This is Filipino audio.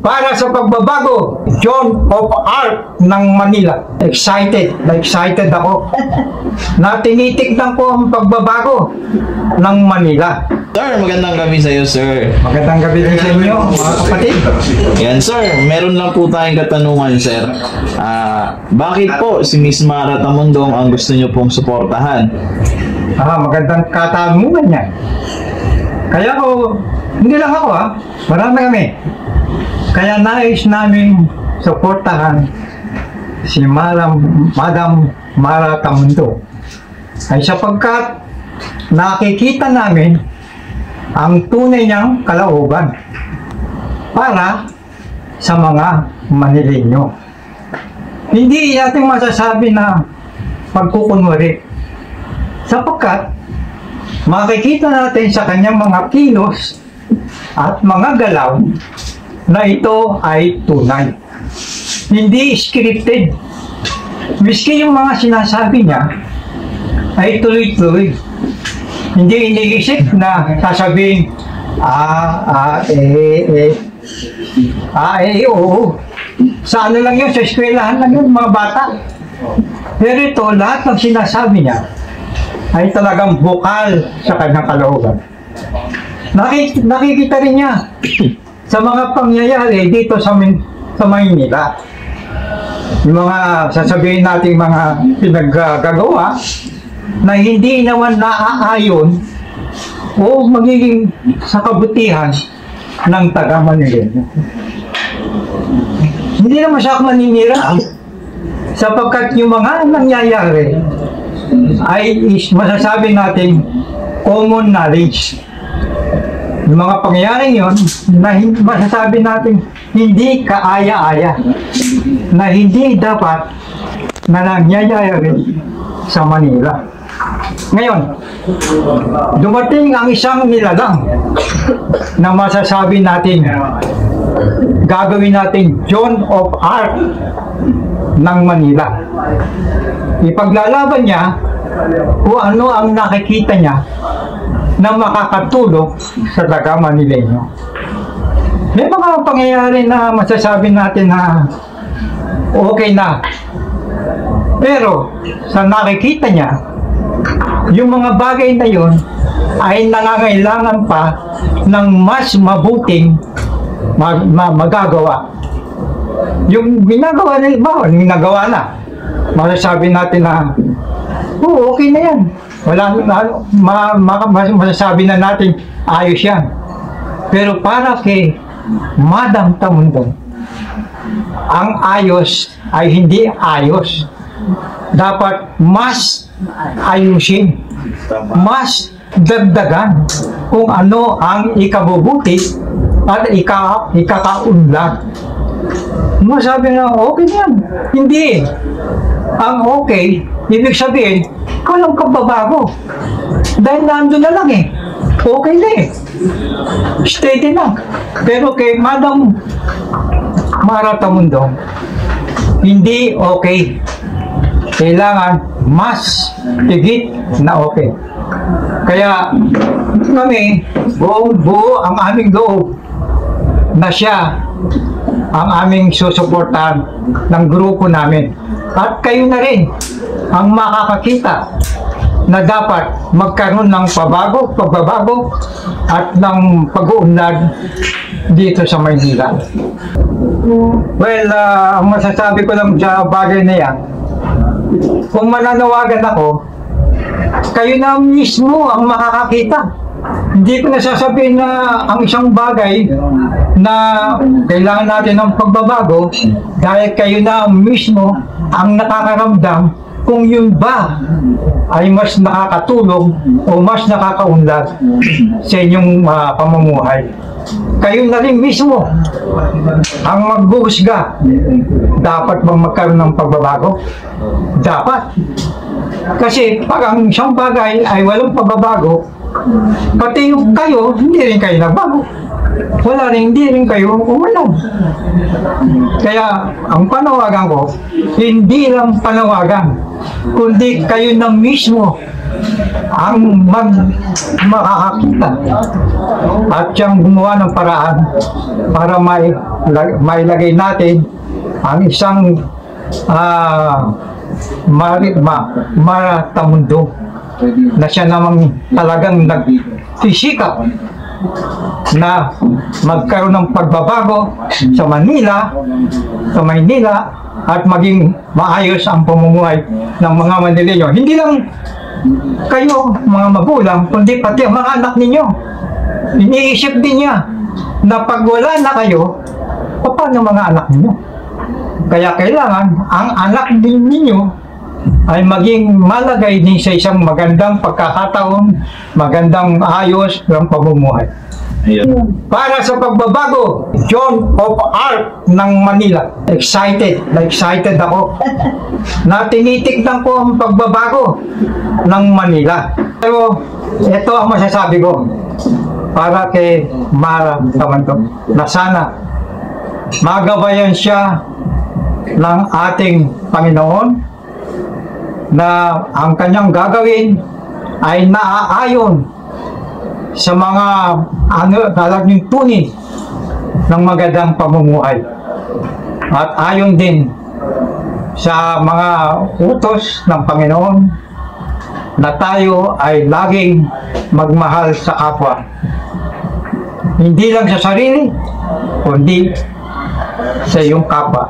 Para sa pagbabago, John of Arc ng Manila. Excited ako na tinitignan ko ang pagbabago ng Manila. Sir, magandang gabi sa iyo, sir. Magandang gabi rin sa inyo, mga kapatid. Yan, sir. Meron lang po tayong katanungan, sir. Bakit po si Miss Mara Tamundong ang gusto niyo pong suportahan? Magandang katanungan yan. Kaya hindi lang ako marami kami. Kaya nais namin suportahan si Madam Mara Tamundong ay sapagkat nakikita namin ang tunay niyang kalooban para sa mga Manileño. Hindi natin masasabi na pagkukunwari sapagkat makikita natin sa kanyang mga kilos at mga galaw na ito ay tunay. Hindi scripted. Miski yung mga sinasabi niya ay tuloy-tuloy. Hindi iniisip na sasabihin, oo. Sa ano lang yun, sa eskwelahan lang yun, mga bata. Pero ito, lahat ng sinasabi niya ay talagang bukal sa kanyang kalooban. Nakikita rin niya sa mga pangyayari dito sa Maynila. Yung mga sasabihin natin mga pinaggagawa na hindi naman naaayon o magiging sa kabutihan ng taga-Manileño. Hindi naman siya maninira sapagkat yung mga nangyayari ay masasabi natin common knowledge. Yung mga pangyayaring yun na masasabi natin hindi kaaya-aya, na hindi dapat na nangyayari sa Manila. Ngayon, dumating ang isang nilalang na masasabi natin gagawin natin John of Arc ng Manila. Ipaglalaban niya kung ano ang nakikita niya na makakatulong sa taga-Manileño. May mga pangyayari na masasabi natin na okay na. Pero sa nakikita niya, yung mga bagay na yun ay nangangailangan pa ng mas mabuting magagawa. Yung ginagawa na, masasabi natin na okay na yan. Masasabi na natin ayos yan. Pero para kay Madam Tamundong, ang ayos ay hindi ayos. Dapat mas ayusin, mas dagdagan kung ano ang ikabubuti at ikakaunlad. Masabi na okay yan. Hindi. Ang okay, ibig sabihin, walang pagbabago. Dahil nandun na lang okay na steady lang. Pero kay Madam Mara Tamundong, hindi okay. Kailangan mas higit na okay. Kaya kami, buo ang aming loob na siya ang aming susuportahan ng grupo namin. At kayo na rin ang makakakita na dapat magkaroon ng pagbabago at ng pag-uunlad dito sa Maynila. Well, ang masasabi ko lang sa bagay na yan, kung mananawagan ako, kayo na mismo ang makakakita. Hindi ko nasasabihin na ang isang bagay na kailangan natin ng pagbabago dahil kayo na mismo ang nakakaramdam kung yun ba ay mas nakakatulong o mas nakakaunlad sa inyong pamumuhay. Kayo na rin mismo ang maghuhusga. Dapat bang magkaroon ng pagbabago? Dapat. Kasi pag ang isang bagay ay walang pagbabago, pati yung kayo, hindi rin kayo nagbago. Wala rin, hindi rin kayo umunlad. Kaya ang panawagan ko, hindi lang panawagan, kundi kayo na mismo ang makakakita at siyang gumawa ng paraan para mailagay natin ang isang maratamundo na siya namang talagang nagsisikap na magkaroon ng pagbabago sa Maynila at maging maayos ang pamumuhay ng mga Manileño. Hindi lang kayo mga magulang, kundi pati ang mga anak ninyo. Iniisip din niya na pag wala na kayo, paano mga anak ninyo? Kaya kailangan ang anak din ninyo ay maging malagay din sa isang magandang pagkakataon, magandang ayos ng pamumuhay. Para sa pagbabago, John of Arc ng Manila. Excited ako na tinitignan ko ang pagbabago ng Manila. Pero ito ang masasabi ko para kay Mara Tamundong na sana magabayan siya ng ating Panginoon na ang kanyang gagawin ay naaayon sa mga talagang tunay ng magandang pamumuhay at ayon din sa mga utos ng Panginoon na tayo ay laging magmahal sa kapwa, hindi lang sa sarili kundi sa iyong kapwa.